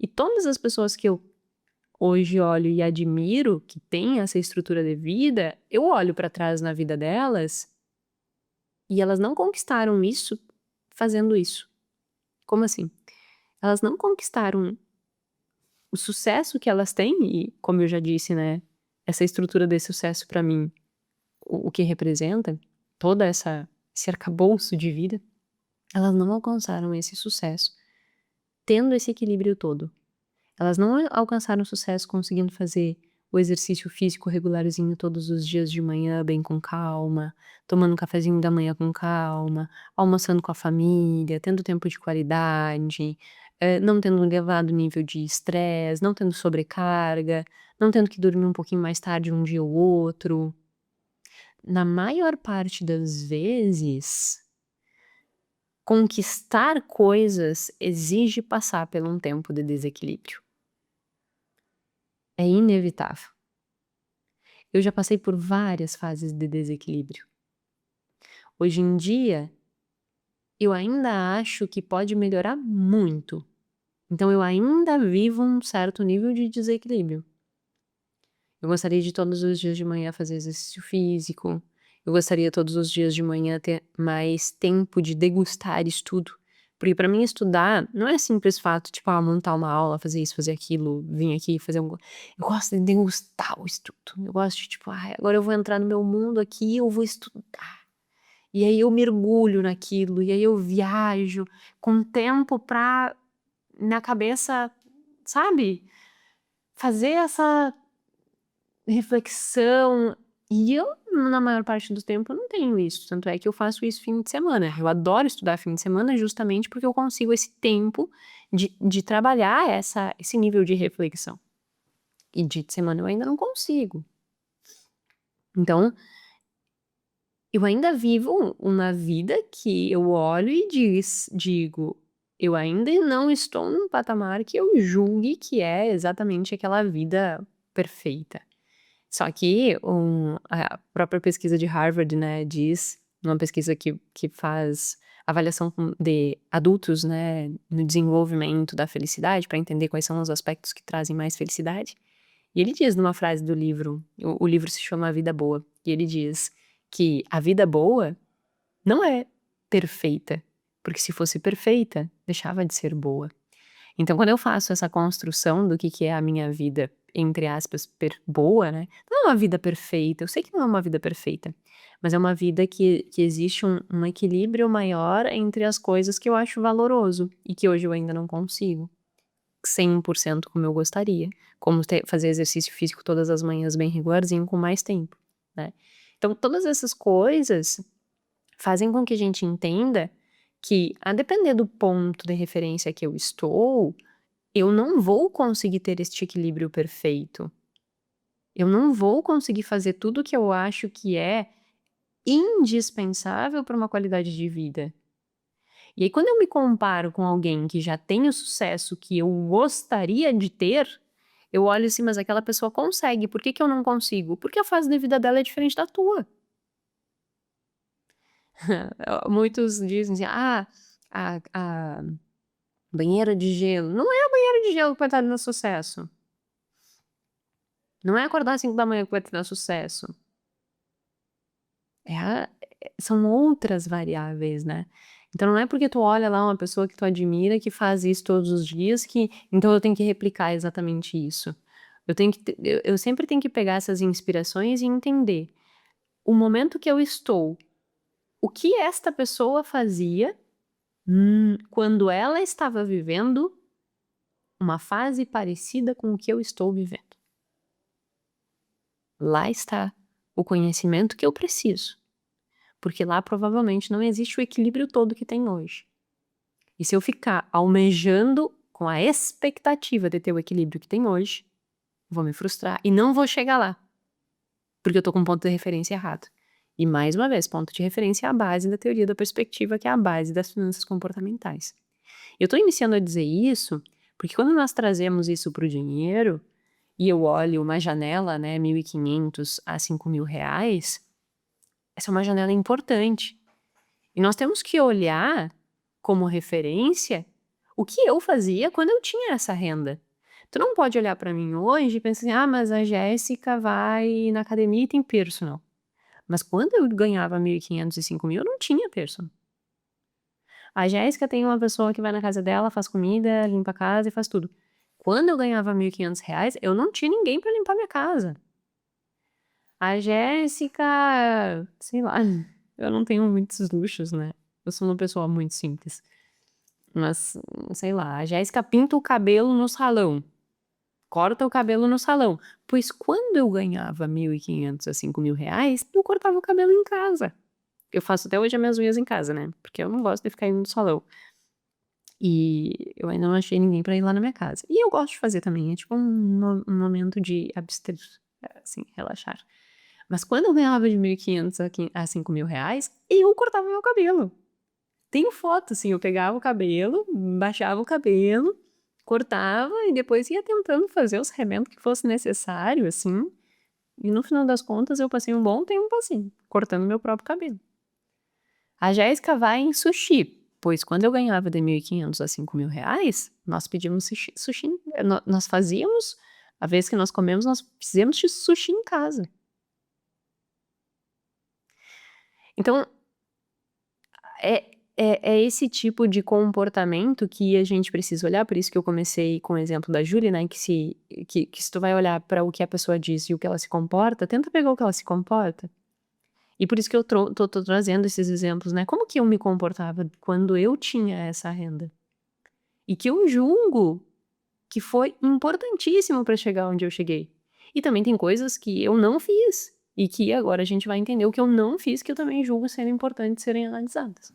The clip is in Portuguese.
E todas as pessoas que eu hoje olho e admiro, que têm essa estrutura de vida, eu olho pra trás na vida delas e elas não conquistaram isso fazendo isso. Como assim? Elas não conquistaram o sucesso que elas têm e, como eu já disse, né, essa estrutura de sucesso pra mim, o que representa, toda esse arcabouço de vida, elas não alcançaram esse sucesso tendo esse equilíbrio todo. Elas não alcançaram sucesso conseguindo fazer o exercício físico regularzinho todos os dias de manhã, bem com calma, tomando um cafezinho da manhã com calma, almoçando com a família, tendo tempo de qualidade, não tendo um elevado nível de estresse, não tendo sobrecarga, não tendo que dormir um pouquinho mais tarde um dia ou outro. Na maior parte das vezes, conquistar coisas exige passar por um tempo de desequilíbrio. É inevitável. Eu já passei por várias fases de desequilíbrio. Hoje em dia, eu ainda acho que pode melhorar muito. Então eu ainda vivo um certo nível de desequilíbrio. Eu gostaria de todos os dias de manhã fazer exercício físico. Eu gostaria todos os dias de manhã ter mais tempo de degustar estudo. Porque pra mim estudar não é simples fato, tipo, montar uma aula, fazer isso, fazer aquilo, vir aqui fazer eu gosto de degustar o estudo. Eu gosto de tipo: "Ai, agora eu vou entrar no meu mundo aqui e eu vou estudar". E aí eu mergulho naquilo, e aí eu viajo com tempo pra, na cabeça, sabe, fazer essa reflexão, e eu, na maior parte do tempo, não tenho isso, tanto é que eu faço isso fim de semana. Eu adoro estudar fim de semana justamente porque eu consigo esse tempo de trabalhar esse nível de reflexão. E dia de semana eu ainda não consigo. Então, eu ainda vivo uma vida que eu olho e digo: "Eu ainda não estou num patamar que eu julgue que é exatamente aquela vida perfeita". Só que a própria pesquisa de Harvard, né, diz, uma pesquisa que faz avaliação de adultos, né, no desenvolvimento da felicidade, para entender quais são os aspectos que trazem mais felicidade. E ele diz numa frase do livro, o livro se chama A Vida Boa, e ele diz que a vida boa não é perfeita, porque se fosse perfeita, deixava de ser boa. Então quando eu faço essa construção do que é a minha vida, entre aspas, boa, né, não é uma vida perfeita, eu sei que não é uma vida perfeita, mas é uma vida que existe um equilíbrio maior entre as coisas que eu acho valoroso, e que hoje eu ainda não consigo, 100% como eu gostaria, como fazer exercício físico todas as manhãs bem regularzinho com mais tempo, né. Então todas essas coisas fazem com que a gente entenda que, a depender do ponto de referência que eu estou, eu não vou conseguir ter este equilíbrio perfeito. Eu não vou conseguir fazer tudo que eu acho que é indispensável para uma qualidade de vida. E aí quando eu me comparo com alguém que já tem o sucesso que eu gostaria de ter, eu olho assim: "Mas aquela pessoa consegue, por que que eu não consigo?" Porque a fase de vida dela é diferente da tua. Muitos dizem assim: "Ah, a banheira de gelo", não é a banheira de gelo que vai te dar sucesso. Não é acordar às 5 da manhã que vai te dar sucesso. É a São outras variáveis, né. Então não é porque tu olha lá uma pessoa que tu admira que faz isso todos os dias que então eu tenho que replicar exatamente isso. Eu sempre tenho que pegar essas inspirações e entender o momento que eu estou, o que esta pessoa fazia, quando ela estava vivendo uma fase parecida com o que eu estou vivendo. Lá está o conhecimento que eu preciso, porque lá provavelmente não existe o equilíbrio todo que tem hoje. E se eu ficar almejando com a expectativa de ter o equilíbrio que tem hoje, vou me frustrar e não vou chegar lá, porque eu tô com um ponto de referência errado. E mais uma vez, ponto de referência é a base da teoria da perspectiva, que é a base das finanças comportamentais. Eu tô iniciando a dizer isso, porque quando nós trazemos isso para o dinheiro, e eu olho uma janela, né, 1.500 a 5.000 reais, essa é uma janela importante. E nós temos que olhar como referência o que eu fazia quando eu tinha essa renda. Tu não pode olhar pra mim hoje e pensar assim: "Ah, mas a Jéssica vai na academia e tem personal". Mas quando eu ganhava 1.500 e 5.000, eu não tinha personal. A Jéssica tem uma pessoa que vai na casa dela, faz comida, limpa a casa e faz tudo. Quando eu ganhava R$ 1.500, eu não tinha ninguém pra limpar minha casa. A Jéssica, sei lá, eu não tenho muitos luxos, né. Eu sou uma pessoa muito simples. Mas, sei lá, a Jéssica pinta o cabelo no salão, corta o cabelo no salão. Pois quando eu ganhava 1.500 a R$ 5.000, eu cortava o cabelo em casa. Eu faço até hoje as minhas unhas em casa, né, porque eu não gosto de ficar indo no salão. E eu ainda não achei ninguém pra ir lá na minha casa. E eu gosto de fazer também, é tipo um momento de assim, relaxar. Mas quando eu ganhava de 1.500 a R$ 5.000, eu cortava meu cabelo. Tenho foto, assim, eu pegava o cabelo, baixava o cabelo, cortava e depois ia tentando fazer os remendos que fosse necessário, assim, e no final das contas eu passei um bom tempo assim, cortando meu próprio cabelo. A Jéssica vai em sushi, pois quando eu ganhava de 1.500 a R$ 5.000, nós pedíamos sushi, nós fazíamos, a vez que nós comemos, nós fizemos sushi em casa. Então, é esse tipo de comportamento que a gente precisa olhar, por isso que eu comecei com o exemplo da Júlia, né, que se tu vai olhar para o que a pessoa diz e o que ela se comporta, tenta pegar o que ela se comporta. E por isso que eu tô trazendo esses exemplos, né, como que eu me comportava quando eu tinha essa renda? E que eu julgo que foi importantíssimo para chegar onde eu cheguei. E também tem coisas que eu não fiz, e que agora a gente vai entender o que eu não fiz, que eu também julgo serem importantes serem analisadas.